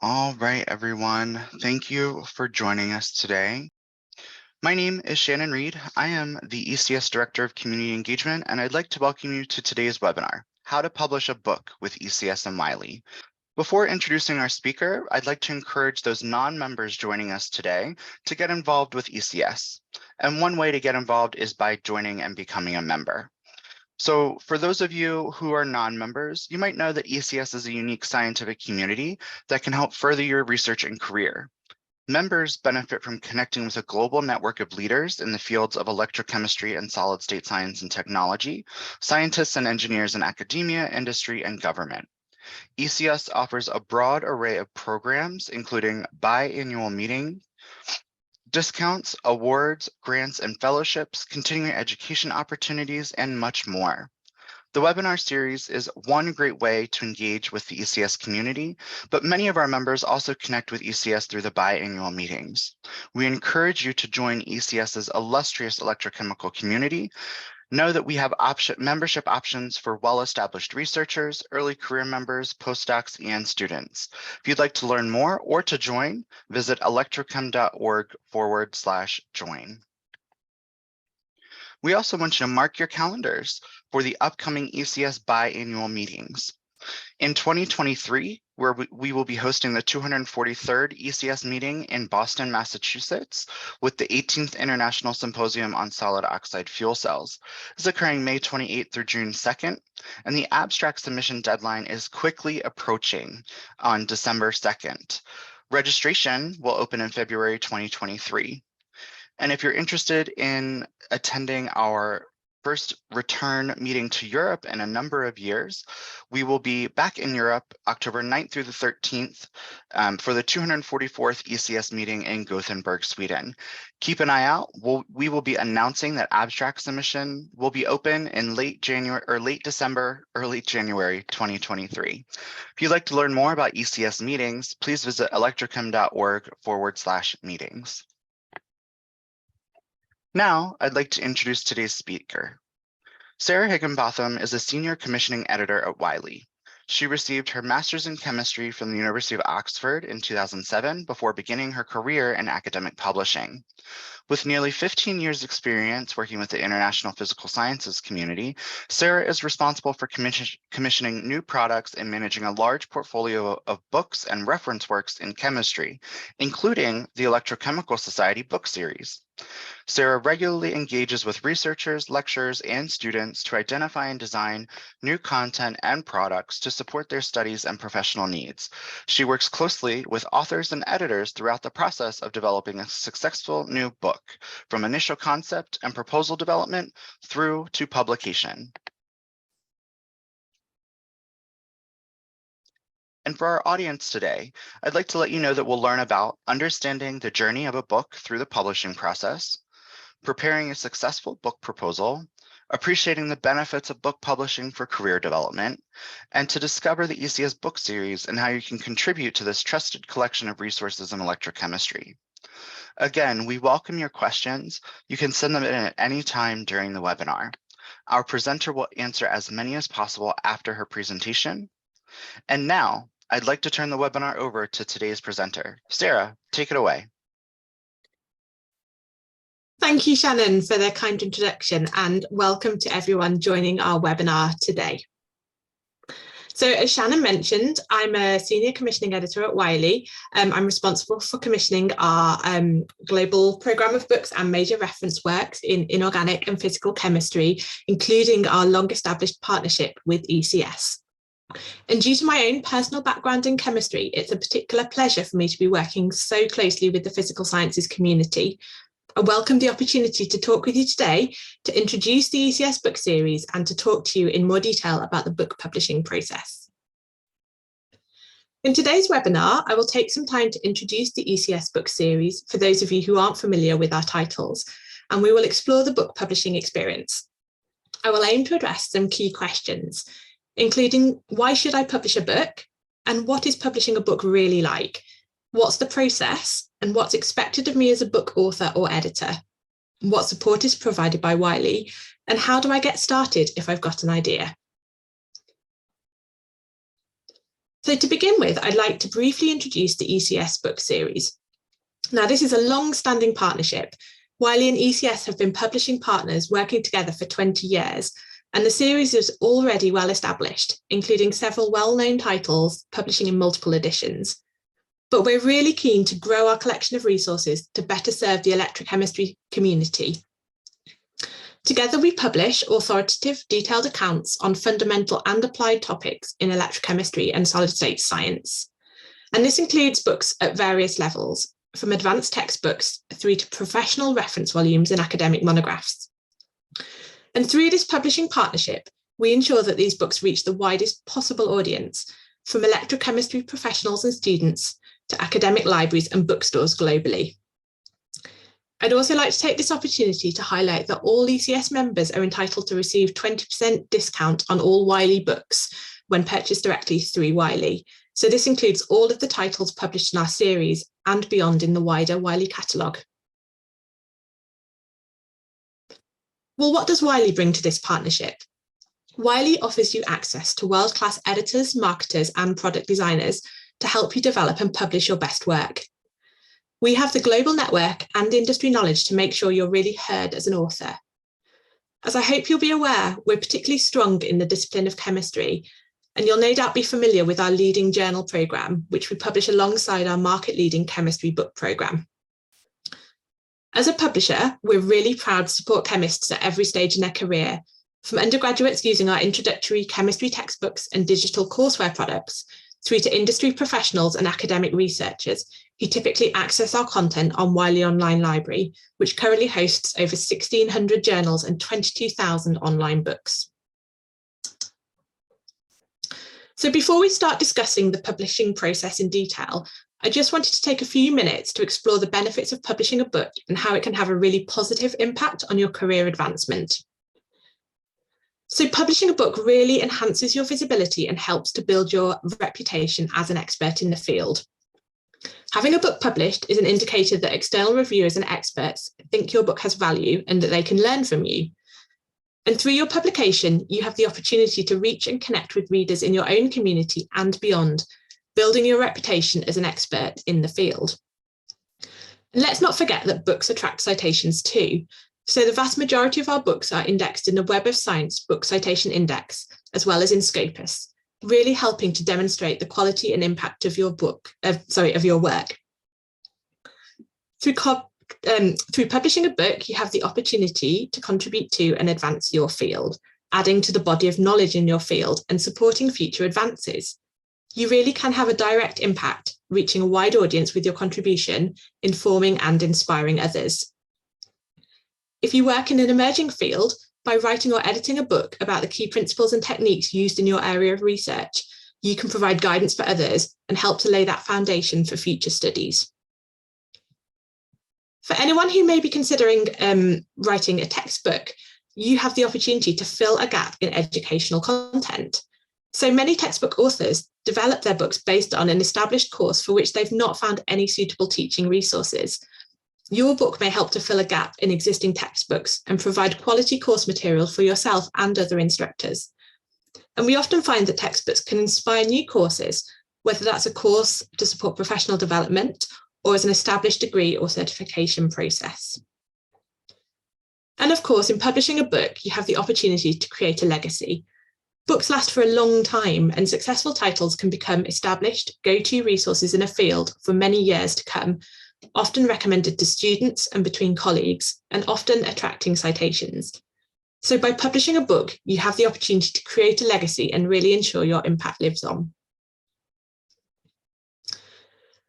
All right, everyone. Thank you for joining us today. My name is Shannon Reed. I am the ECS Director of Community Engagement, and I'd like to welcome you to today's webinar, How to Publish a Book with ECS and Wiley. Before introducing our speaker, I'd like to encourage those non-members joining us today to get involved with ECS. And one way to get involved is by joining and becoming a member. So for those of you who are non-members, you might know that ECS is a unique scientific community that can help further your research and career. Members benefit from connecting with a global network of leaders in the fields of electrochemistry and solid state science and technology, scientists and engineers in academia, industry, and government. ECS offers a broad array of programs, including biannual meeting, discounts, awards, grants, and fellowships, continuing education opportunities, and much more. The webinar series is one great way to engage with the ECS community, but many of our members also connect with ECS through the biannual meetings. We encourage you to join ECS's illustrious electrochemical community. Know that we have membership options for well-established researchers, early career members, postdocs, and students. If you'd like to learn more or to join, visit electrochem.org/join. We also want you to mark your calendars for the upcoming ECS biannual meetings. In 2023, where we will be hosting the 243rd ECS meeting in Boston, Massachusetts, with the 18th International Symposium on Solid Oxide Fuel Cells. This is occurring May 28th through June 2nd, and the abstract submission deadline is quickly approaching on December 2nd. Registration will open in February 2023. And if you're interested in attending our first return meeting to Europe in a number of years, we will be back in Europe October 9th through the 13th for the 244th ECS meeting in Gothenburg, Sweden. Keep an eye out. We will be announcing that abstract submission will be open in late December, early January 2023. If you'd like to learn more about ECS meetings, please visit electrochem.org/meetings. Now, I'd like to introduce today's speaker. Sarah Higginbotham is a senior commissioning editor at Wiley. She received her master's in chemistry from the University of Oxford in 2007 before beginning her career in academic publishing. With nearly 15 years experience working with the international physical sciences community, Sarah is responsible for commissioning new products and managing a large portfolio of books and reference works in chemistry, including the Electrochemical Society book series. Sarah regularly engages with researchers, lecturers, and students to identify and design new content and products to support their studies and professional needs. She works closely with authors and editors throughout the process of developing a successful new book, from initial concept and proposal development through to publication. And for our audience today, I'd like to let you know that we'll learn about understanding the journey of a book through the publishing process, preparing a successful book proposal, appreciating the benefits of book publishing for career development, and to discover the ECS book series and how you can contribute to this trusted collection of resources in electrochemistry. Again, we welcome your questions. You can send them in at any time during the webinar. Our presenter will answer as many as possible after her presentation. And now, I'd like to turn the webinar over to today's presenter. Sarah, take it away. Thank you, Shannon, for the kind introduction, and welcome to everyone joining our webinar today. So as Shannon mentioned, I'm a senior commissioning editor at Wiley. I'm responsible for commissioning our global programme of books and major reference works in inorganic and physical chemistry, including our long-established partnership with ECS. And due to my own personal background in chemistry, it's a particular pleasure for me to be working so closely with the physical sciences community. I welcome the opportunity to talk with you today to introduce the ECS book series and to talk to you in more detail about the book publishing process. In today's webinar, I will take some time to introduce the ECS book series for those of you who aren't familiar with our titles, and we will explore the book publishing experience. I will aim to address some key questions, including why should I publish a book, and what is publishing a book really like? What's the process, and what's expected of me as a book author or editor? What support is provided by Wiley, and how do I get started if I've got an idea? So to begin with, I'd like to briefly introduce the ECS book series. Now, this is a long-standing partnership. Wiley and ECS have been publishing partners working together for 20 years, and the series is already well established, including several well-known titles publishing in multiple editions. But we're really keen to grow our collection of resources to better serve the electrochemistry community. Together, we publish authoritative, detailed accounts on fundamental and applied topics in electrochemistry and solid-state science. And this includes books at various levels, from advanced textbooks through to professional reference volumes and academic monographs. And through this publishing partnership, we ensure that these books reach the widest possible audience, from electrochemistry professionals and students to academic libraries and bookstores globally. I'd also like to take this opportunity to highlight that all ECS members are entitled to receive 20% discount on all Wiley books when purchased directly through Wiley. So this includes all of the titles published in our series and beyond in the wider Wiley catalogue. Well, what does Wiley bring to this partnership? Wiley offers you access to world-class editors, marketers, and product designers to help you develop and publish your best work. We have the global network and industry knowledge to make sure you're really heard as an author. As I hope you'll be aware, we're particularly strong in the discipline of chemistry, and you'll no doubt be familiar with our leading journal programme, which we publish alongside our market-leading chemistry book programme. As a publisher, we're really proud to support chemists at every stage in their career, from undergraduates using our introductory chemistry textbooks and digital courseware products, through to industry professionals and academic researchers who typically access our content on Wiley Online Library, which currently hosts over 1,600 journals and 22,000 online books. So before we start discussing the publishing process in detail, I just wanted to take a few minutes to explore the benefits of publishing a book and how it can have a really positive impact on your career advancement. So publishing a book really enhances your visibility and helps to build your reputation as an expert in the field. Having a book published is an indicator that external reviewers and experts think your book has value and that they can learn from you. And through your publication, you have the opportunity to reach and connect with readers in your own community and beyond, building your reputation as an expert in the field. And let's not forget that books attract citations too. So the vast majority of our books are indexed in the Web of Science Book Citation Index, as well as in Scopus, really helping to demonstrate the quality and impact of your work. Through publishing a book, you have the opportunity to contribute to and advance your field, adding to the body of knowledge in your field and supporting future advances. You really can have a direct impact, reaching a wide audience with your contribution, informing and inspiring others. If you work in an emerging field, by writing or editing a book about the key principles and techniques used in your area of research, you can provide guidance for others and help to lay that foundation for future studies. For anyone who may be considering writing a textbook, you have the opportunity to fill a gap in educational content. So many textbook authors develop their books based on an established course for which they've not found any suitable teaching resources. Your book may help to fill a gap in existing textbooks and provide quality course material for yourself and other instructors. And we often find that textbooks can inspire new courses, whether that's a course to support professional development or as an established degree or certification process. And of course, in publishing a book, you have the opportunity to create a legacy. Books last for a long time, and successful titles can become established go-to resources in a field for many years to come, often recommended to students and between colleagues, and often attracting citations. So by publishing a book, you have the opportunity to create a legacy and really ensure your impact lives on.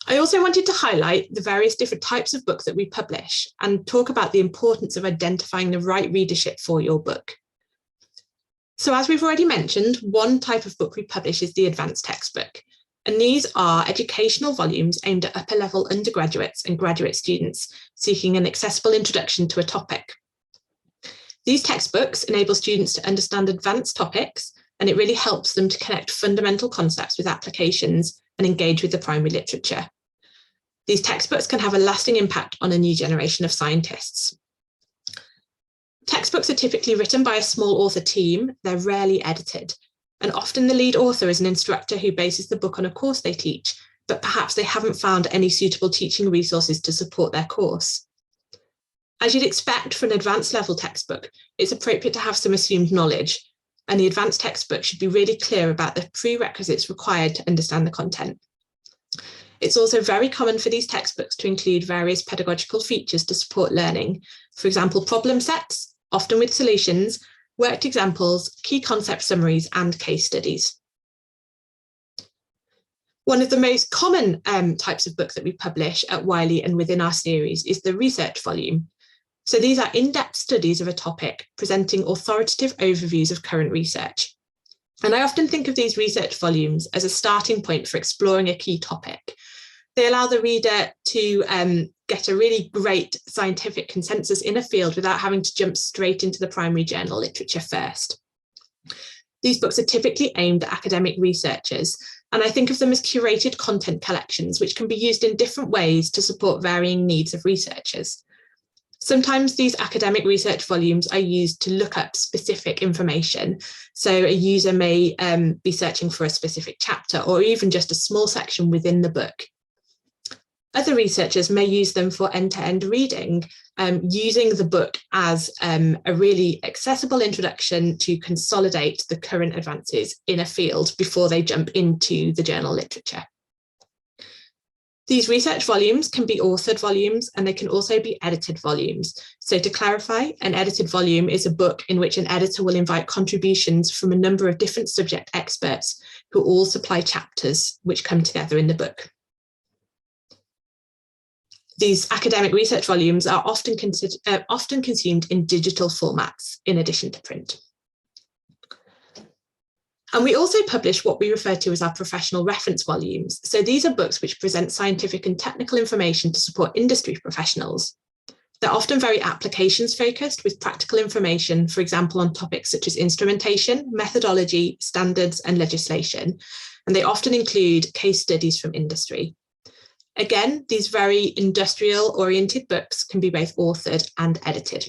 I also wanted to highlight the various different types of books that we publish and talk about the importance of identifying the right readership for your book. So as we've already mentioned, one type of book we publish is the advanced textbook. And these are educational volumes aimed at upper-level undergraduates and graduate students seeking an accessible introduction to a topic. These textbooks enable students to understand advanced topics, and it really helps them to connect fundamental concepts with applications and engage with the primary literature. These textbooks can have a lasting impact on a new generation of scientists. Textbooks are typically written by a small author team. They're rarely edited. And often the lead author is an instructor who bases the book on a course they teach, but perhaps they haven't found any suitable teaching resources to support their course. As you'd expect for an advanced level textbook, it's appropriate to have some assumed knowledge, and the advanced textbook should be really clear about the prerequisites required to understand the content. It's also very common for these textbooks to include various pedagogical features to support learning, for example, problem sets, often with solutions, worked examples, key concept summaries, and case studies. One of the most common types of books that we publish at Wiley and within our series is the research volume. So these are in-depth studies of a topic, presenting authoritative overviews of current research. And I often think of these research volumes as a starting point for exploring a key topic. They allow the reader to get a really great scientific consensus in a field without having to jump straight into the primary journal literature first. These books are typically aimed at academic researchers, and I think of them as curated content collections, which can be used in different ways to support varying needs of researchers. Sometimes these academic research volumes are used to look up specific information. So a user may be searching for a specific chapter or even just a small section within the book. Other researchers may use them for end-to-end reading, using the book as a really accessible introduction to consolidate the current advances in a field before they jump into the journal literature. These research volumes can be authored volumes, and they can also be edited volumes. So to clarify, an edited volume is a book in which an editor will invite contributions from a number of different subject experts who all supply chapters which come together in the book. These academic research volumes are often consumed in digital formats in addition to print. And we also publish what we refer to as our professional reference volumes. So these are books which present scientific and technical information to support industry professionals. They're often very applications focused with practical information, for example, on topics such as instrumentation, methodology, standards, and legislation. And they often include case studies from industry. Again, these very industrial-oriented books can be both authored and edited.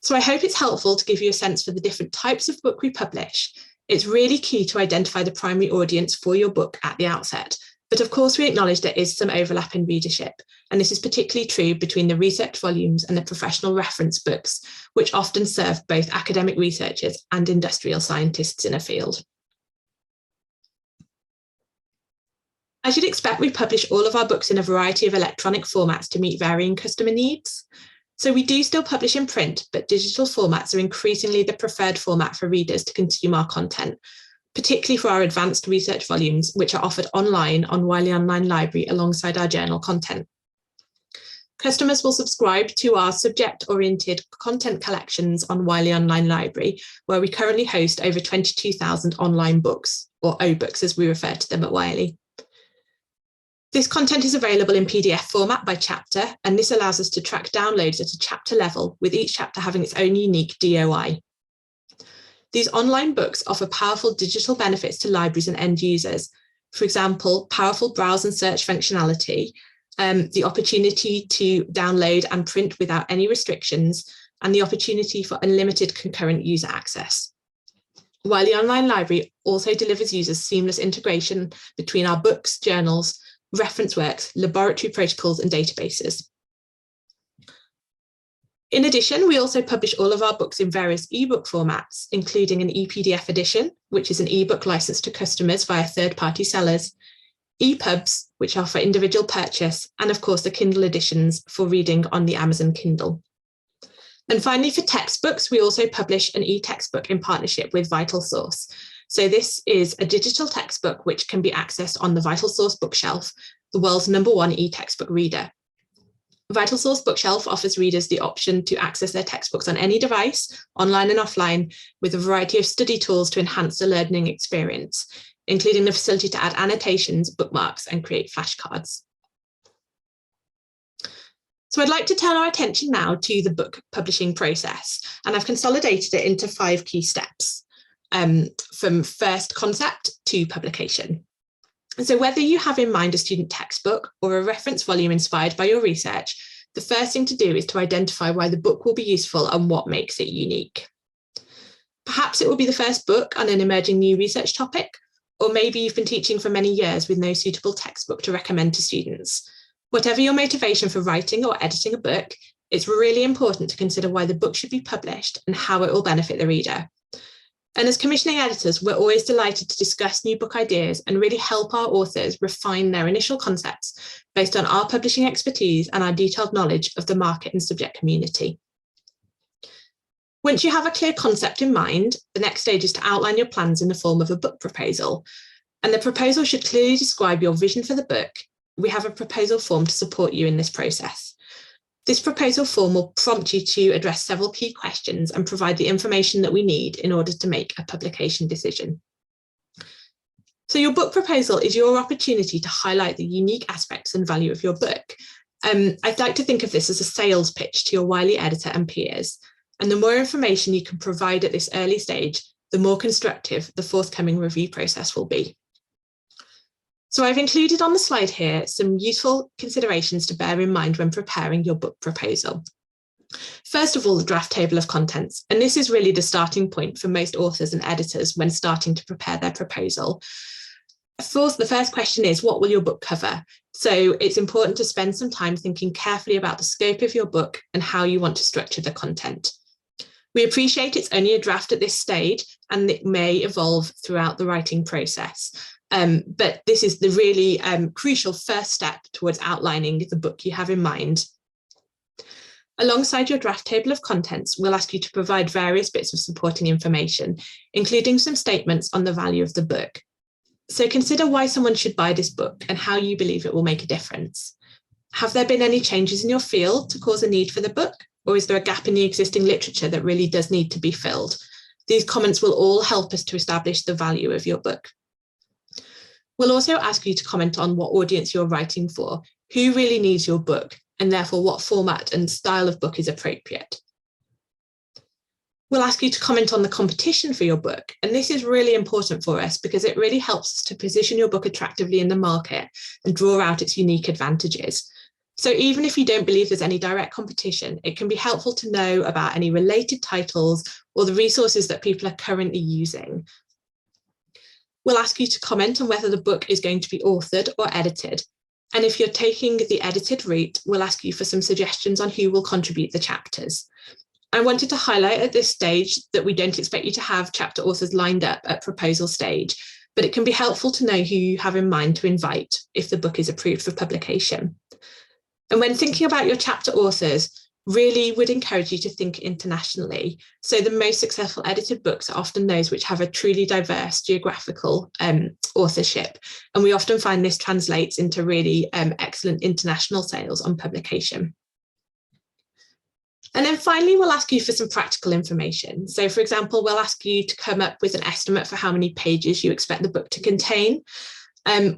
So I hope it's helpful to give you a sense for the different types of book we publish. It's really key to identify the primary audience for your book at the outset. But of course, we acknowledge there is some overlap in readership, and this is particularly true between the research volumes and the professional reference books, which often serve both academic researchers and industrial scientists in a field. As you'd expect, we publish all of our books in a variety of electronic formats to meet varying customer needs. So we do still publish in print, but digital formats are increasingly the preferred format for readers to consume our content, particularly for our advanced research volumes, which are offered online on Wiley Online Library alongside our journal content. Customers will subscribe to our subject-oriented content collections on Wiley Online Library, where we currently host over 22,000 online books, or O-books as we refer to them at Wiley. This content is available in PDF format by chapter, and this allows us to track downloads at a chapter level, with each chapter having its own unique DOI. These online books offer powerful digital benefits to libraries and end users. For example, powerful browse and search functionality, the opportunity to download and print without any restrictions, and the opportunity for unlimited concurrent user access. Wiley Online Library also delivers users seamless integration between our books, journals, reference works, laboratory protocols, and databases. In addition, we also publish all of our books in various ebook formats, including an ePDF edition, which is an ebook licensed to customers via third-party sellers, EPUBs, which are for individual purchase, and of course the Kindle editions for reading on the Amazon Kindle. And finally, for textbooks, we also publish an e-textbook in partnership with VitalSource. So this is a digital textbook which can be accessed on the VitalSource bookshelf, the world's #1 e-textbook reader. VitalSource Bookshelf offers readers the option to access their textbooks on any device, online and offline, with a variety of study tools to enhance the learning experience, including the facility to add annotations, bookmarks, and create flashcards. So I'd like to turn our attention now to the book publishing process, and I've consolidated it into 5 key steps, from first concept to publication. And so whether you have in mind a student textbook or a reference volume inspired by your research, the first thing to do is to identify why the book will be useful and what makes it unique. Perhaps it will be the first book on an emerging new research topic, or maybe you've been teaching for many years with no suitable textbook to recommend to students. Whatever your motivation for writing or editing a book, it's really important to consider why the book should be published and how it will benefit the reader. And as commissioning editors, we're always delighted to discuss new book ideas and really help our authors refine their initial concepts based on our publishing expertise and our detailed knowledge of the market and subject community. Once you have a clear concept in mind, the next stage is to outline your plans in the form of a book proposal. And the proposal should clearly describe your vision for the book. We have a proposal form to support you in this process. This proposal form will prompt you to address several key questions and provide the information that we need in order to make a publication decision. So your book proposal is your opportunity to highlight the unique aspects and value of your book. I'd like to think of this as a sales pitch to your Wiley editor and peers. And the more information you can provide at this early stage, the more constructive the forthcoming review process will be. So I've included on the slide here some useful considerations to bear in mind when preparing your book proposal. First of all, the draft table of contents, and this is really the starting point for most authors and editors when starting to prepare their proposal. Of course, the first question is, what will your book cover? So it's important to spend some time thinking carefully about the scope of your book and how you want to structure the content. We appreciate it's only a draft at this stage and it may evolve throughout the writing process. But this is the really crucial first step towards outlining the book you have in mind. Alongside your draft table of contents, we'll ask you to provide various bits of supporting information, including some statements on the value of the book. So consider why someone should buy this book and how you believe it will make a difference. Have there been any changes in your field to cause a need for the book? Or is there a gap in the existing literature that really does need to be filled? These comments will all help us to establish the value of your book. We'll also ask you to comment on what audience you're writing for, who really needs your book, and therefore what format and style of book is appropriate. We'll ask you to comment on the competition for your book, and this is really important for us because it really helps us to position your book attractively in the market and draw out its unique advantages. So even if you don't believe there's any direct competition, it can be helpful to know about any related titles or the resources that people are currently using. We'll ask you to comment on whether the book is going to be authored or edited. And if you're taking the edited route, we'll ask you for some suggestions on who will contribute the chapters. I wanted to highlight at this stage that we don't expect you to have chapter authors lined up at proposal stage, but it can be helpful to know who you have in mind to invite if the book is approved for publication. And when thinking about your chapter authors, really would encourage you to think internationally. So the most successful edited books are often those which have a truly diverse geographical authorship. And we often find this translates into really excellent international sales on publication. And then finally, we'll ask you for some practical information. So for example, we'll ask you to come up with an estimate for how many pages you expect the book to contain.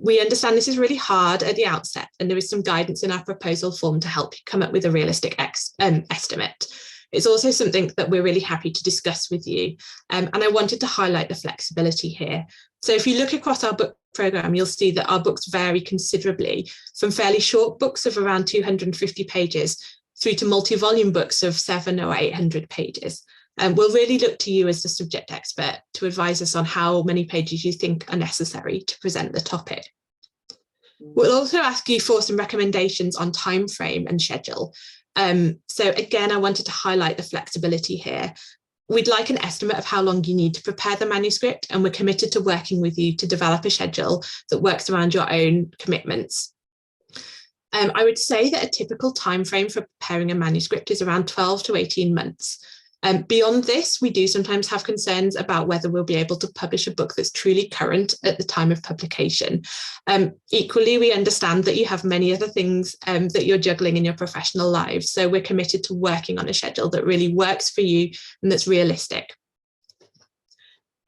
We understand this is really hard at the outset, and there is some guidance in our proposal form to help you come up with a realistic estimate. It's also something that we're really happy to discuss with you. And I wanted to highlight the flexibility here. So if you look across our book programme, you'll see that our books vary considerably from fairly short books of around 250 pages through to multi-volume books of 700 or 800 pages. And we'll really look to you as the subject expert to advise us on how many pages you think are necessary to present the topic. We'll also ask you for some recommendations on time frame and schedule. So again, I wanted to highlight the flexibility here. We'd like an estimate of how long you need to prepare the manuscript, and we're committed to working with you to develop a schedule that works around your own commitments. I would say that a typical time frame for preparing a manuscript is around 12 to 18 months. Beyond this, we do sometimes have concerns about whether we'll be able to publish a book that's truly current at the time of publication. Equally, we understand that you have many other things that you're juggling in your professional lives. So we're committed to working on a schedule that really works for you and that's realistic.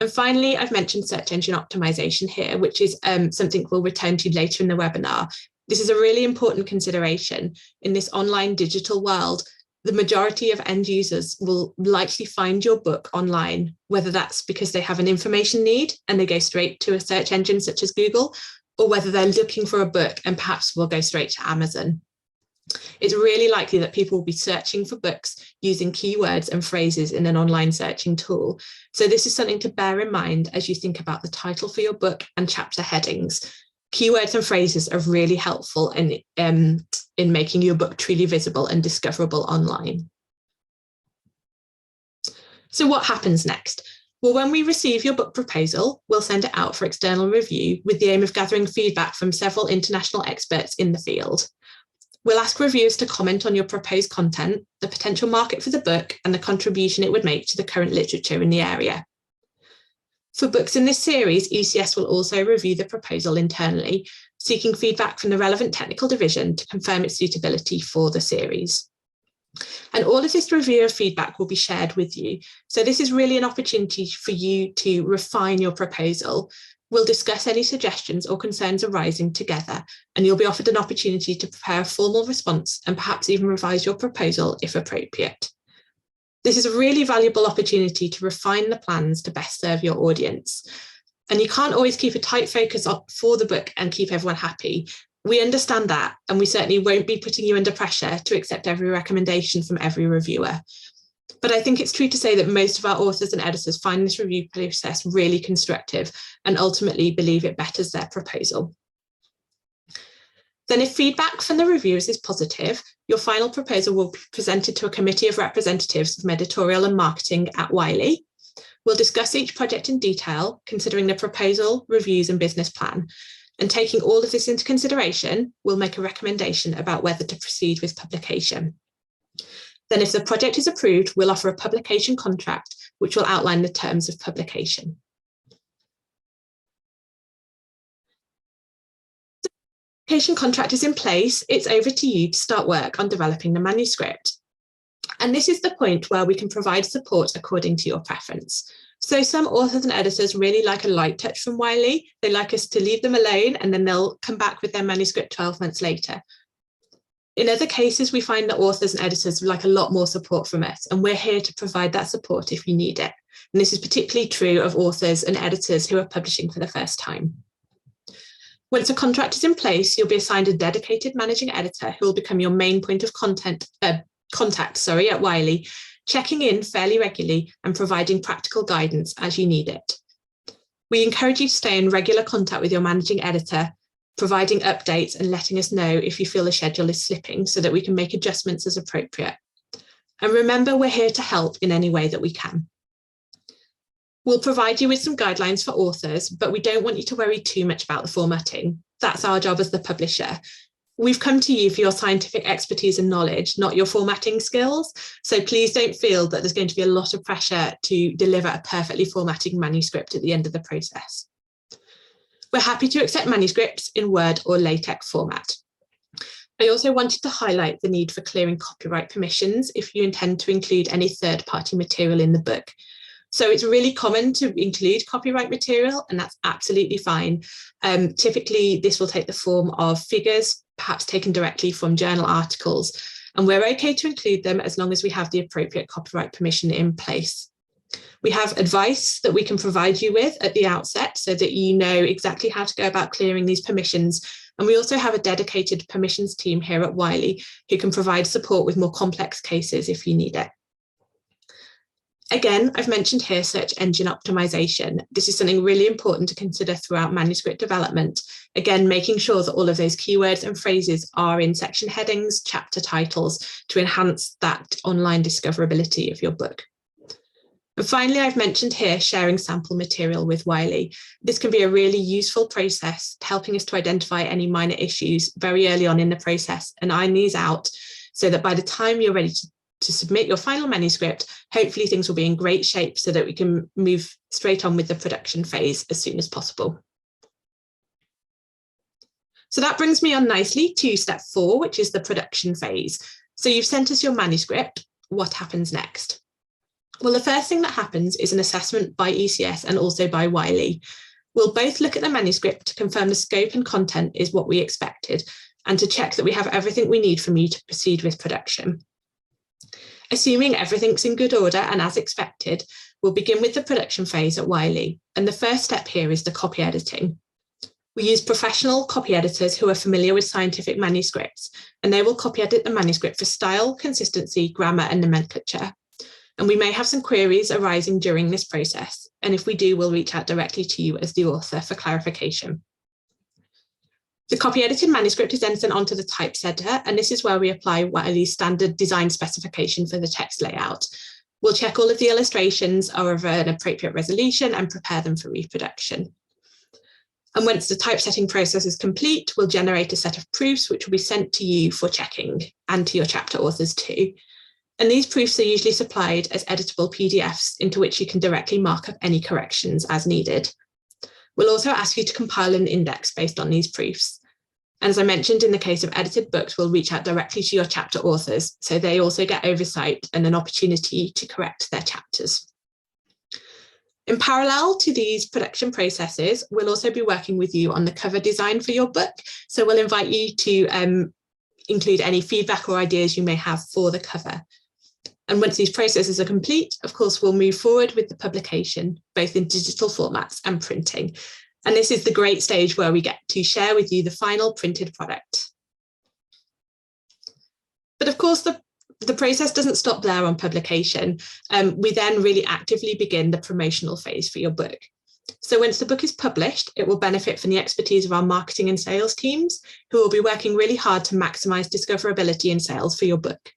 And finally, I've mentioned search engine optimization here, which is something we'll return to later in the webinar. This is a really important consideration in this online digital world. The majority of end users will likely find your book online, whether that's because they have an information need and they go straight to a search engine such as Google, or whether they're looking for a book and perhaps will go straight to Amazon. It's really likely that people will be searching for books using keywords and phrases in an online searching tool. So this is something to bear in mind as you think about the title for your book and chapter headings. Keywords and phrases are really helpful in making your book truly visible and discoverable online. So what happens next? Well, when we receive your book proposal, we'll send it out for external review with the aim of gathering feedback from several international experts in the field. We'll ask reviewers to comment on your proposed content, the potential market for the book, and the contribution it would make to the current literature in the area. For books in this series, ECS will also review the proposal internally, seeking feedback from the relevant technical division to confirm its suitability for the series. And all of this review of feedback will be shared with you. So this is really an opportunity for you to refine your proposal. We'll discuss any suggestions or concerns arising together, and you'll be offered an opportunity to prepare a formal response and perhaps even revise your proposal if appropriate. This is a really valuable opportunity to refine the plans to best serve your audience. And you can't always keep a tight focus for the book and keep everyone happy. We understand that, and we certainly won't be putting you under pressure to accept every recommendation from every reviewer. But I think it's true to say that most of our authors and editors find this review process really constructive and ultimately believe it betters their proposal. Then if feedback from the reviewers is positive, your final proposal will be presented to a committee of representatives from editorial and marketing at Wiley. We'll discuss each project in detail, considering the proposal, reviews and business plan. And taking all of this into consideration, we'll make a recommendation about whether to proceed with publication. Then if the project is approved, we'll offer a publication contract, which will outline the terms of publication. The publication contract is in place. It's over to you to start work on developing the manuscript. And this is the point where we can provide support according to your preference. So some authors and editors really like a light touch from Wiley. They like us to leave them alone and then they'll come back with their manuscript 12 months later. In other cases, we find that authors and editors like a lot more support from us, and we're here to provide that support if you need it. And this is particularly true of authors and editors who are publishing for the first time. Once a contract is in place, you'll be assigned a dedicated managing editor who will become your main point of contact at Wiley, checking in fairly regularly and providing practical guidance as you need it. We encourage you to stay in regular contact with your managing editor, providing updates and letting us know if you feel the schedule is slipping so that we can make adjustments as appropriate. And remember, we're here to help in any way that we can. We'll provide you with some guidelines for authors, but we don't want you to worry too much about the formatting. That's our job as the publisher. We've come to you for your scientific expertise and knowledge, not your formatting skills. So please don't feel that there's going to be a lot of pressure to deliver a perfectly formatted manuscript at the end of the process. We're happy to accept manuscripts in Word or LaTeX format. I also wanted to highlight the need for clearing copyright permissions if you intend to include any third-party material in the book. So it's really common to include copyright material, and that's absolutely fine. Typically, this will take the form of figures, perhaps taken directly from journal articles, and we're okay to include them as long as we have the appropriate copyright permission in place. We have advice that we can provide you with at the outset so that you know exactly how to go about clearing these permissions. And we also have a dedicated permissions team here at Wiley who can provide support with more complex cases if you need it. Again, I've mentioned here search engine optimization. This is something really important to consider throughout manuscript development. Again, making sure that all of those keywords and phrases are in section headings, chapter titles to enhance that online discoverability of your book. And finally, I've mentioned here sharing sample material with Wiley. This can be a really useful process, helping us to identify any minor issues very early on in the process and iron these out so that by the time you're ready to submit your final manuscript, hopefully things will be in great shape so that we can move straight on with the production phase as soon as possible. So that brings me on nicely to step 4, which is the production phase. So you've sent us your manuscript. What happens next? Well, the first thing that happens is an assessment by ECS and also by Wiley. We'll both look at the manuscript to confirm the scope and content is what we expected and to check that we have everything we need from you to proceed with production. Assuming everything's in good order and as expected, we'll begin with the production phase at Wiley. And the first step here is the copy editing. We use professional copy editors who are familiar with scientific manuscripts, and they will copy edit the manuscript for style, consistency, grammar, and nomenclature. And we may have some queries arising during this process. And if we do, we'll reach out directly to you as the author for clarification. The copy edited manuscript is then sent on to the typesetter, and this is where we apply Wiley's standard design specification for the text layout. We'll check all of the illustrations are of an appropriate resolution and prepare them for reproduction. And once the typesetting process is complete, we'll generate a set of proofs which will be sent to you for checking, and to your chapter authors too. And these proofs are usually supplied as editable PDFs into which you can directly mark up any corrections as needed. We'll also ask you to compile an index based on these proofs. And as I mentioned, in the case of edited books, we'll reach out directly to your chapter authors, so they also get oversight and an opportunity to correct their chapters. In parallel to these production processes, we'll also be working with you on the cover design for your book. So we'll invite you to include any feedback or ideas you may have for the cover. And once these processes are complete, of course, we'll move forward with the publication, both in digital formats and printing. And this is the great stage where we get to share with you the final printed product. But of course, the process doesn't stop there on publication. We then really actively begin the promotional phase for your book. So once the book is published, it will benefit from the expertise of our marketing and sales teams, who will be working really hard to maximize discoverability and sales for your book.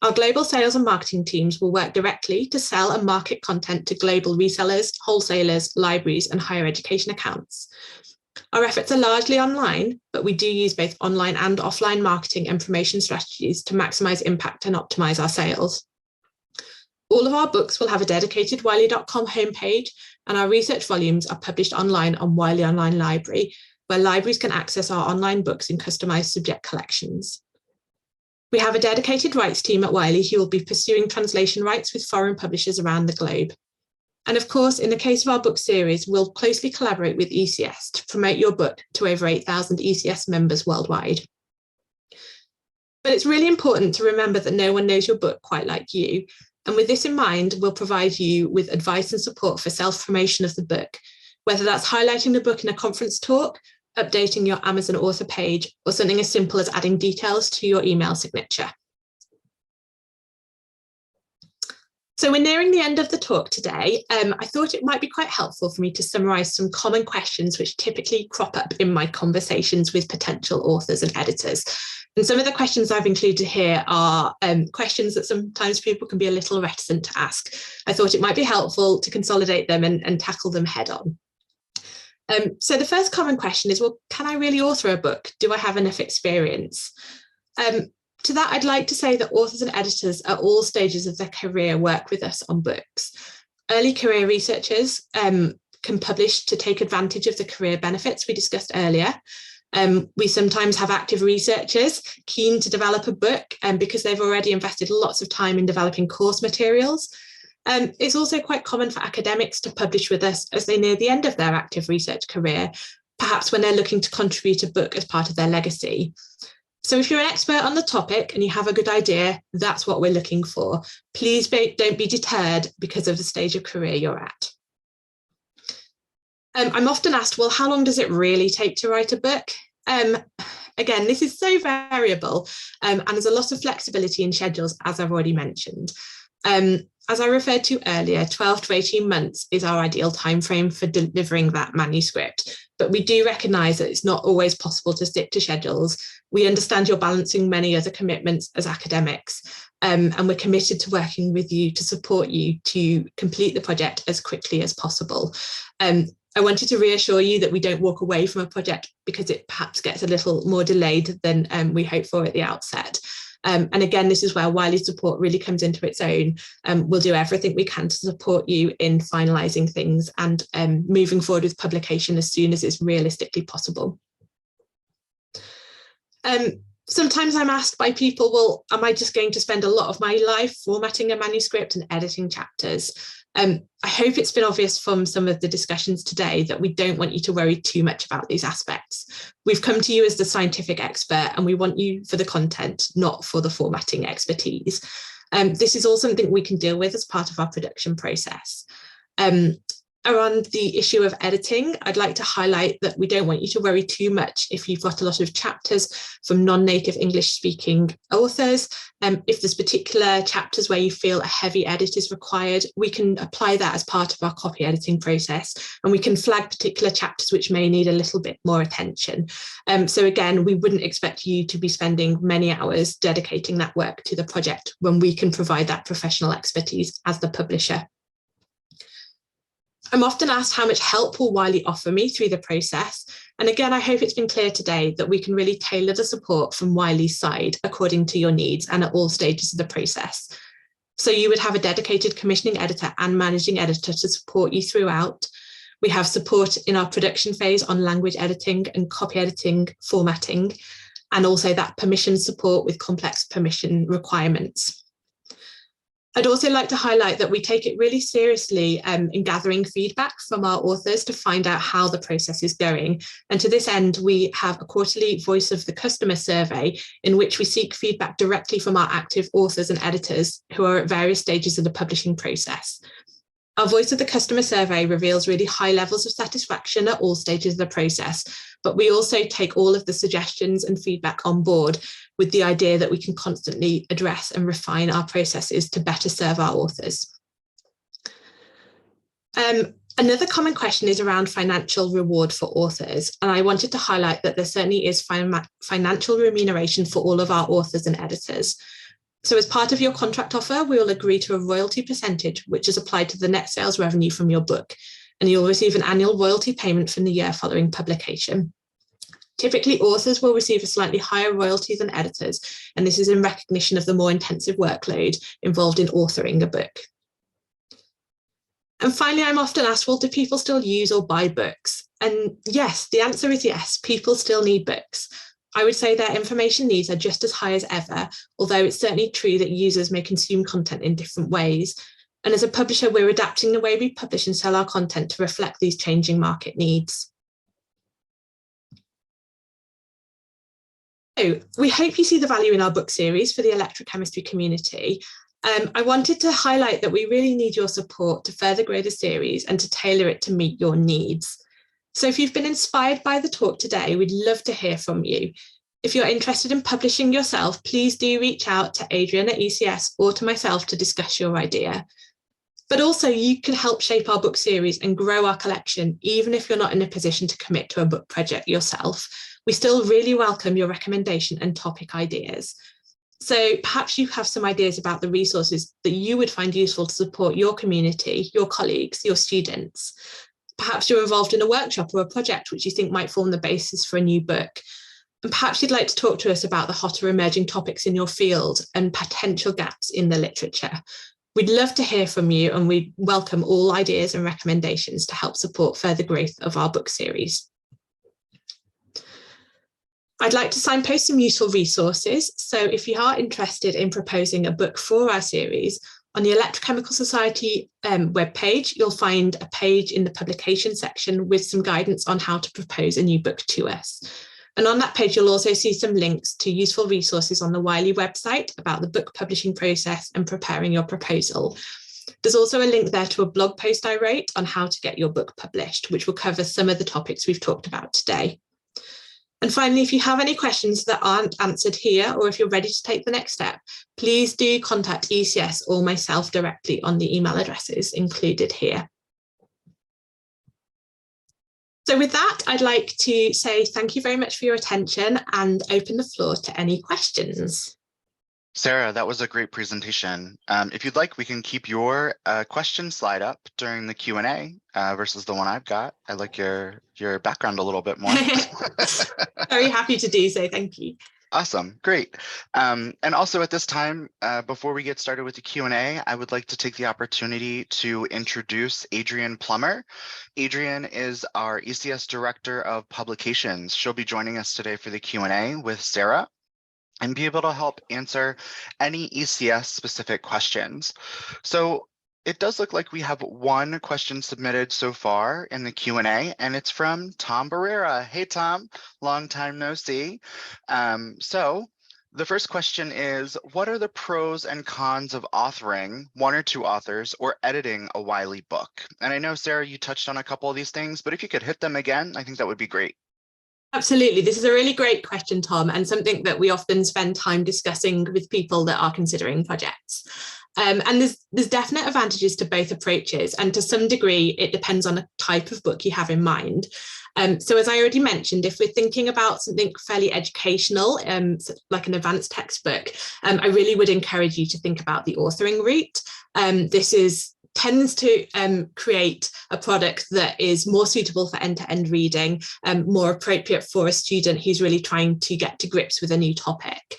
Our global sales and marketing teams will work directly to sell and market content to global resellers, wholesalers, libraries, and higher education accounts. Our efforts are largely online, but we do use both online and offline marketing and promotion strategies to maximize impact and optimize our sales. All of our books will have a dedicated wiley.com homepage, and our research volumes are published online on Wiley Online Library, where libraries can access our online books in customized subject collections. We have a dedicated rights team at Wiley who will be pursuing translation rights with foreign publishers around the globe. And of course, in the case of our book series, we'll closely collaborate with ECS to promote your book to over 8,000 ECS members worldwide. But it's really important to remember that no one knows your book quite like you. And with this in mind, we'll provide you with advice and support for self-promotion of the book, whether that's highlighting the book in a conference talk, updating your Amazon author page, or something as simple as adding details to your email signature. So we're nearing the end of the talk today. I thought it might be quite helpful for me to summarize some common questions which typically crop up in my conversations with potential authors and editors. And some of the questions I've included here are questions that sometimes people can be a little reticent to ask. I thought it might be helpful to consolidate them and tackle them head on. So the first common question is, well, can I really author a book? Do I have enough experience? To that, I'd like to say that authors and editors at all stages of their career work with us on books. Early career researchers can publish to take advantage of the career benefits we discussed earlier. We sometimes have active researchers keen to develop a book because they've already invested lots of time in developing course materials. It's also quite common for academics to publish with us as they near the end of their active research career, perhaps when they're looking to contribute a book as part of their legacy. So if you're an expert on the topic and you have a good idea, that's what we're looking for. Please don't be deterred because of the stage of career you're at. I'm often asked, well, how long does it really take to write a book? Again, this is so variable, and there's a lot of flexibility in schedules, as I've already mentioned. As I referred to earlier, 12 to 18 months is our ideal timeframe for delivering that manuscript, but we do recognise that it's not always possible to stick to schedules. We understand you're balancing many other commitments as academics, and we're committed to working with you to support you to complete the project as quickly as possible. I wanted to reassure you that we don't walk away from a project because it perhaps gets a little more delayed than we hoped for at the outset. And again, this is where Wiley's support really comes into its own. We'll do everything we can to support you in finalising things and moving forward with publication as soon as it's realistically possible. Sometimes I'm asked by people, well, am I just going to spend a lot of my life formatting a manuscript and editing chapters? I hope it's been obvious from some of the discussions today that we don't want you to worry too much about these aspects. We've come to you as the scientific expert and we want you for the content, not for the formatting expertise. This is all something we can deal with as part of our production process. Around the issue of editing, I'd like to highlight that we don't want you to worry too much if you've got a lot of chapters from non-native English speaking authors. If there's particular chapters where you feel a heavy edit is required, we can apply that as part of our copy editing process, and we can flag particular chapters which may need a little bit more attention. So again, we wouldn't expect you to be spending many hours dedicating that work to the project when we can provide that professional expertise as the publisher. I'm often asked how much help will Wiley offer me through the process. And again, I hope it's been clear today that we can really tailor the support from Wiley's side according to your needs and at all stages of the process. So you would have a dedicated commissioning editor and managing editor to support you throughout. We have support in our production phase on language editing and copy editing, formatting, and also that permission support with complex permission requirements. I'd also like to highlight that we take it really seriously in gathering feedback from our authors to find out how the process is going. And to this end, we have a quarterly Voice of the Customer survey in which we seek feedback directly from our active authors and editors who are at various stages of the publishing process. Our Voice of the Customer survey reveals really high levels of satisfaction at all stages of the process, but we also take all of the suggestions and feedback on board with the idea that we can constantly address and refine our processes to better serve our authors. Another common question is around financial reward for authors, and I wanted to highlight that there certainly is financial remuneration for all of our authors and editors. So as part of your contract offer, we will agree to a royalty percentage, which is applied to the net sales revenue from your book, and you'll receive an annual royalty payment from the year following publication. Typically, authors will receive a slightly higher royalty than editors, and this is in recognition of the more intensive workload involved in authoring a book. And finally, I'm often asked, well, do people still use or buy books? And yes, the answer is yes, people still need books. I would say their information needs are just as high as ever, although it's certainly true that users may consume content in different ways. And as a publisher, we're adapting the way we publish and sell our content to reflect these changing market needs. So we hope you see the value in our book series for the electrochemistry community. I wanted to highlight that we really need your support to further grow the series and to tailor it to meet your needs. So if you've been inspired by the talk today, we'd love to hear from you. If you're interested in publishing yourself, please do reach out to Adrian at ECS or to myself to discuss your idea. But also you can help shape our book series and grow our collection, even if you're not in a position to commit to a book project yourself. We still really welcome your recommendation and topic ideas. So perhaps you have some ideas about the resources that you would find useful to support your community, your colleagues, your students. Perhaps you're involved in a workshop or a project which you think might form the basis for a new book. And perhaps you'd like to talk to us about the hotter emerging topics in your field and potential gaps in the literature. We'd love to hear from you, and we welcome all ideas and recommendations to help support further growth of our book series. I'd like to signpost some useful resources. So if you are interested in proposing a book for our series, on the Electrochemical Society webpage, you'll find a page in the publication section with some guidance on how to propose a new book to us. And on that page, you'll also see some links to useful resources on the Wiley website about the book publishing process and preparing your proposal. There's also a link there to a blog post I wrote on how to get your book published, which will cover some of the topics we've talked about today. And finally, if you have any questions that aren't answered here, or if you're ready to take the next step, please do contact ECS or myself directly on the email addresses included here. So with that, I'd like to say thank you very much for your attention and open the floor to any questions. Sarah, that was a great presentation. If you'd like, we can keep your question slide up during the Q&A versus the one I've got. I like your background a little bit more. Very happy to do so. Thank you. Awesome. Great. And also at this time, before we get started with the Q&A, I would like to take the opportunity to introduce Adrian Plummer. Adrian is our ECS Director of Publications. She'll be joining us today for the Q&A with Sarah and be able to help answer any ECS specific questions. So it does look like we have one question submitted so far in the Q&A, and it's from Tom Barrera. Hey, Tom, long time no see. So The first question is, what are the pros and cons of authoring one or two authors or editing a Wiley book? And I know, Sarah, you touched on a couple of these things, but if you could hit them again, I think that would be great. Absolutely. This is a really great question, Tom, and something that we often spend time discussing with people that are considering projects. And there's definite advantages to both approaches, and to some degree, it depends on the type of book you have in mind. So as I already mentioned, if we're thinking about something fairly educational, like an advanced textbook, I really would encourage you to think about the authoring route. This tends to create a product that is more suitable for end-to-end reading, more appropriate for a student who's really trying to get to grips with a new topic.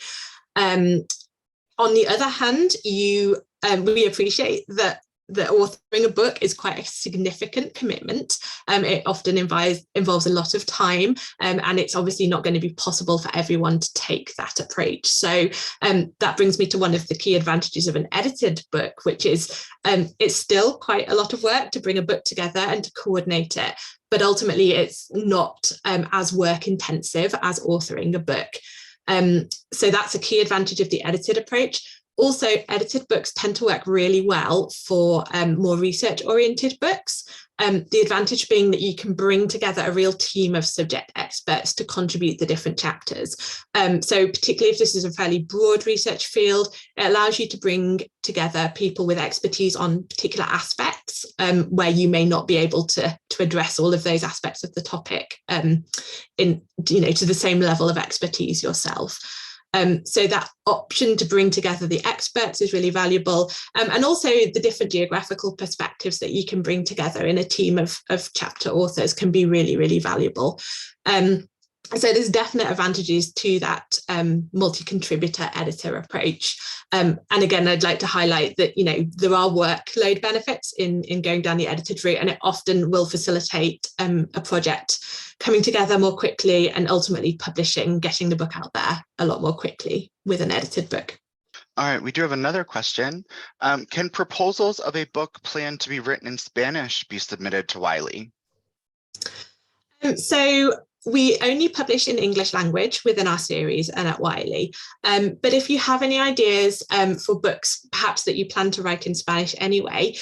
On the other hand, we appreciate that authoring a book is quite a significant commitment. It often involves a lot of time, and it's obviously not going to be possible for everyone to take that approach. So that brings me to one of the key advantages of an edited book, which is it's still quite a lot of work to bring a book together and to coordinate it, but ultimately it's not as work intensive as authoring a book. So that's a key advantage of the edited approach. Also, edited books tend to work really well for more research-oriented books. The advantage being that you can bring together a real team of subject experts to contribute the different chapters. So particularly if this is a fairly broad research field, it allows you to bring together people with expertise on particular aspects where you may not be able to address all of those aspects of the topic to the same level of expertise yourself. So that option to bring together the experts is really valuable, and also the different geographical perspectives that you can bring together in a team of chapter authors can be really, really valuable. So there's definite advantages to that multi-contributor editor approach. And again, I'd like to highlight that, there are workload benefits in going down the edited route, and it often will facilitate a project coming together more quickly and ultimately getting the book out there a lot more quickly with an edited book. All right, we do have another question. Can proposals of a book planned to be written in Spanish be submitted to Wiley? So we only publish in English language within our series and at Wiley. But if you have any ideas for books, perhaps that you plan to write in Spanish anyway,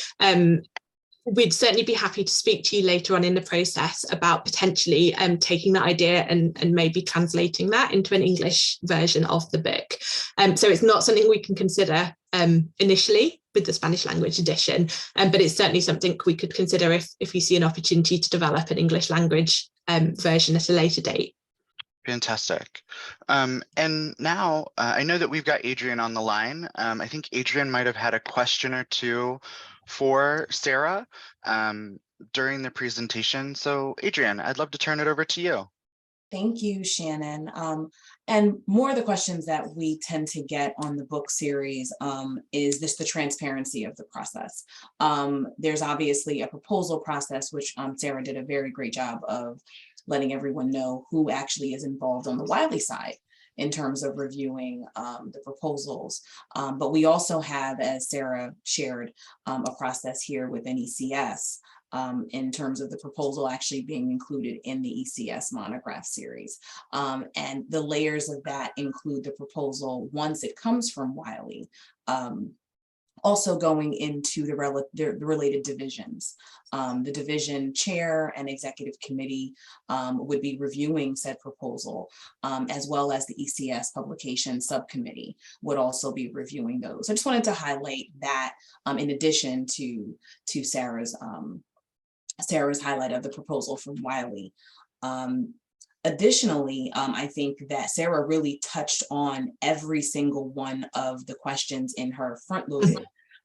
we'd certainly be happy to speak to you later on in the process about potentially taking that idea and maybe translating that into an English version of the book. So it's not something we can consider initially with the Spanish language edition, but it's certainly something we could consider if we see an opportunity to develop an English language version at a later date. Fantastic. And now I know that we've got Adrian on the line. I think Adrian might have had a question or two for Sarah during the presentation. So Adrian, I'd love to turn it over to you. Thank you, Shannon. And more of the questions that we tend to get on the book series is the transparency of the process. There's obviously a proposal process, which Sarah did a very great job of letting everyone know who actually is involved on the Wiley side in terms of reviewing the proposals. But we also have, as Sarah shared, a process here within ECS in terms of the proposal actually being included in the ECS monograph series. And the layers of that include the proposal once it comes from Wiley, also going into the related divisions. The division chair and executive committee would be reviewing said proposal, as well as the ECS publication subcommittee would also be reviewing those. I just wanted to highlight that in addition to Sarah's highlight of the proposal from Wiley. Additionally, I think that Sarah really touched on every single one of the questions in her front-loaded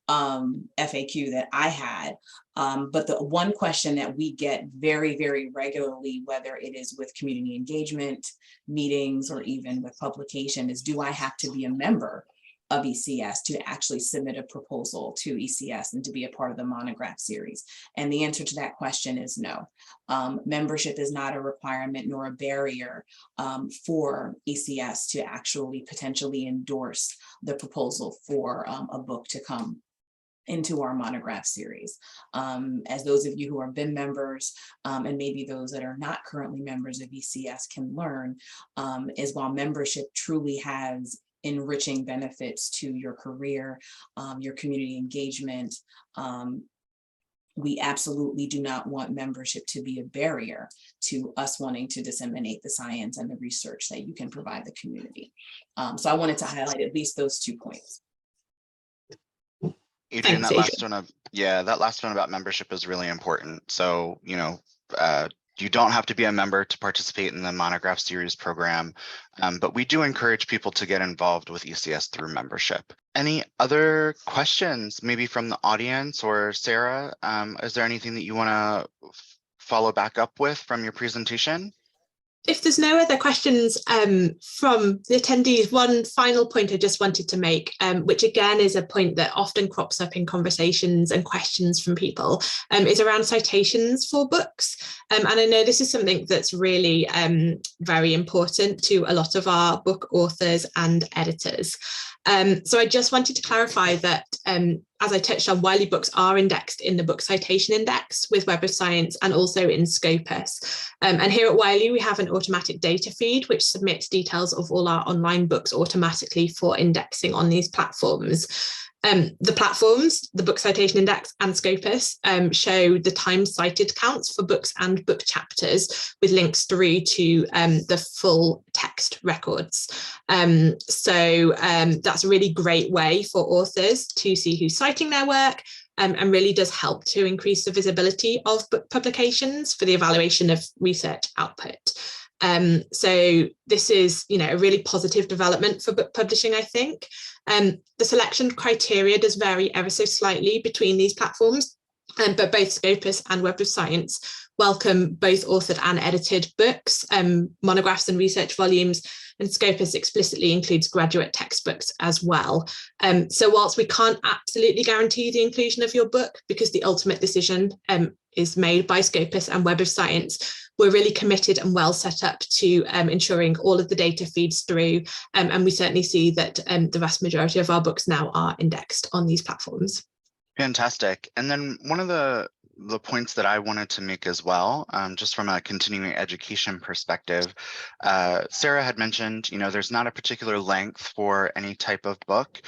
FAQ that I had. But the one question that we get very, very regularly, whether it is with community engagement, meetings, or even with publication, is do I have to be a member of ECS to actually submit a proposal to ECS and to be a part of the monograph series? And the answer to that question is no. Membership is not a requirement nor a barrier for ECS to actually potentially endorse the proposal for a book to come into our monograph series. As those of you who have been members and maybe those that are not currently members of ECS can learn, is while membership truly has enriching benefits to your career, your community engagement. We absolutely do not want membership to be a barrier to us wanting to disseminate the science and the research that you can provide the community. So I wanted to highlight at least those 2 points. Adrian, Thanks, that last one, that last one about membership is really important. So, you don't have to be a member to participate in the Monograph Series program, but we do encourage people to get involved with ECS through membership. Any other questions, maybe from the audience or Sarah? Is there anything that you want to follow back up with from your presentation? If there's no other questions from the attendees, one final point I just wanted to make, which again is a point that often crops up in conversations and questions from people, is around citations for books. And I know this is something that's really very important to a lot of our book authors and editors. So I just wanted to clarify that, as I touched on, Wiley books are indexed in the Book Citation Index with Web of Science and also in Scopus. And here at Wiley, we have an automatic data feed which submits details of all our online books automatically for indexing on these platforms. The platforms, the Book Citation Index and Scopus, show the time cited counts for books and book chapters with links through to the full text records. So that's a really great way for authors to see who's citing their work, and really does help to increase the visibility of book publications for the evaluation of research output. So this is, a really positive development for book publishing, I think. The selection criteria does vary ever so slightly between these platforms, but both Scopus and Web of Science welcome both authored and edited books, monographs and research volumes, and Scopus explicitly includes graduate textbooks as well. So whilst we can't absolutely guarantee the inclusion of your book, because the ultimate decision is made by Scopus and Web of Science, we're really committed and well set up to ensuring all of the data feeds through, and we certainly see that the vast majority of our books now are indexed on these platforms. Fantastic. And then one of the points that I wanted to make as well, just from a continuing education perspective, Sarah had mentioned, there's not a particular length for any type of book,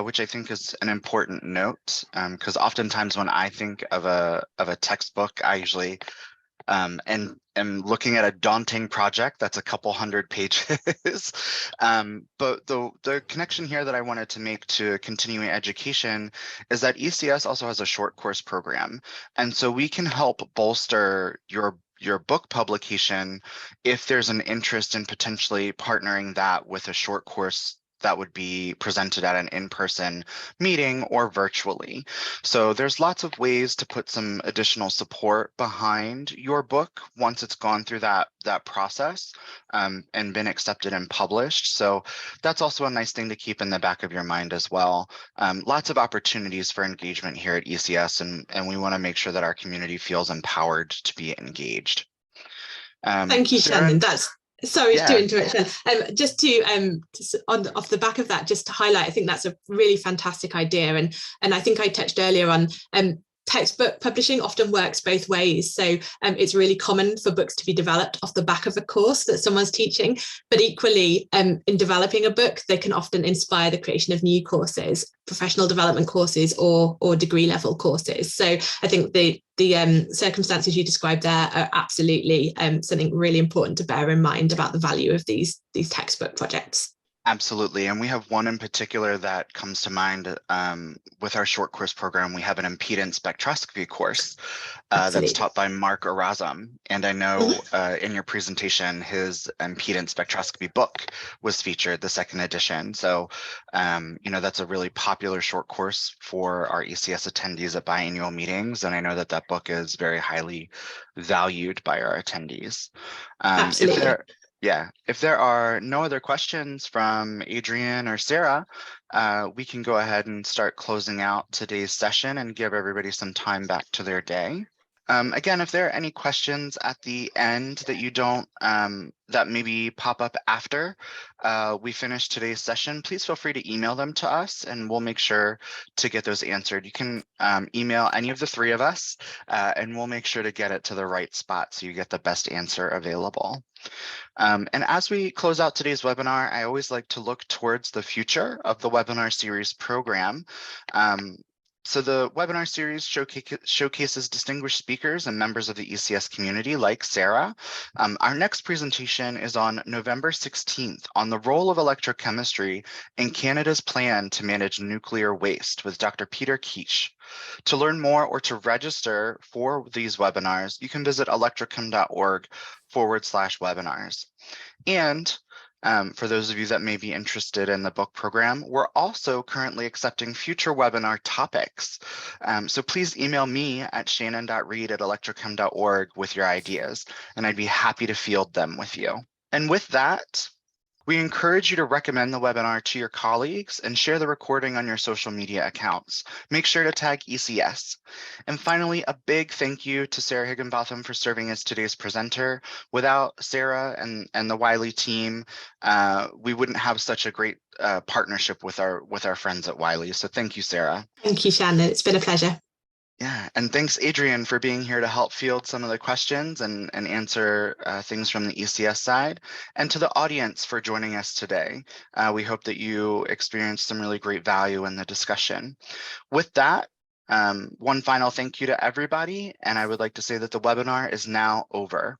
which I think is an important note, because oftentimes when I think of a textbook, I usually and am looking at a daunting project that's a couple hundred pages. But the connection here that I wanted to make to continuing education is that ECS also has a short course program. And so we can help bolster your book publication if there's an interest in potentially partnering that with a short course that would be presented at an in-person meeting or virtually. So there's lots of ways to put some additional support behind your book once it's gone through that process and been accepted and published. So that's also a nice thing to keep in the back of your mind as well. Lots of opportunities for engagement here at ECS, and we want to make sure that our community feels empowered to be engaged. Thank you, Sarah, Shannon. Sorry to interrupt. Just off the back of that, just to highlight, I think that's a really fantastic idea, and I think I touched earlier on. Textbook publishing often works both ways. So it's really common for books to be developed off the back of a course that someone's teaching, but equally in developing a book, they can often inspire the creation of new courses, professional development courses or degree level courses. So I think the circumstances you described there are absolutely something really important to bear in mind about the value of these textbook projects. Absolutely. And we have one in particular that comes to mind with our short course program. We have an impedance spectroscopy course that's taught by Mark Erasm. And I know in your presentation, his impedance spectroscopy book was featured, the second edition. So, that's a really popular short course for our ECS attendees at biannual meetings. And I know that book is very highly valued by our attendees. Absolutely. If there are no other questions from Adrian or Sarah, we can go ahead and start closing out today's session and give everybody some time back to their day. Again, if there are any questions at the end that you don't, that maybe pop up after we finish today's session, please feel free to email them to us and we'll make sure to get those answered. You can email any of the three of us and we'll make sure to get it to the right spot so you get the best answer available. And as we close out today's webinar, I always like to look towards the future of the webinar series program. So the webinar series showcases distinguished speakers and members of the ECS community like Sarah. Our next presentation is on November 16th on the role of electrochemistry in Canada's plan to manage nuclear waste with Dr. Peter Quiche. To learn more or to register for these webinars, you can visit electrochem.org/webinars. And for those of you that may be interested in the book program, we're also currently accepting future webinar topics. So please email me at shannon.reed@electrochem.org with your ideas, and I'd be happy to field them with you. And with that, we encourage you to recommend the webinar to your colleagues and share the recording on your social media accounts. Make sure to tag ECS. And finally, a big thank you to Sarah Higginbotham for serving as today's presenter. Without Sarah and the Wiley team, we wouldn't have such a great partnership with our friends at Wiley. So thank you, Sarah. Thank you, Shannon. It's been a pleasure. Yeah, and thanks, Adrian, for being here to help field some of the questions and answer things from the ECS side, and to the audience for joining us today. We hope that you experienced some really great value in the discussion. With that, one final thank you to everybody, and I would like to say that the webinar is now over.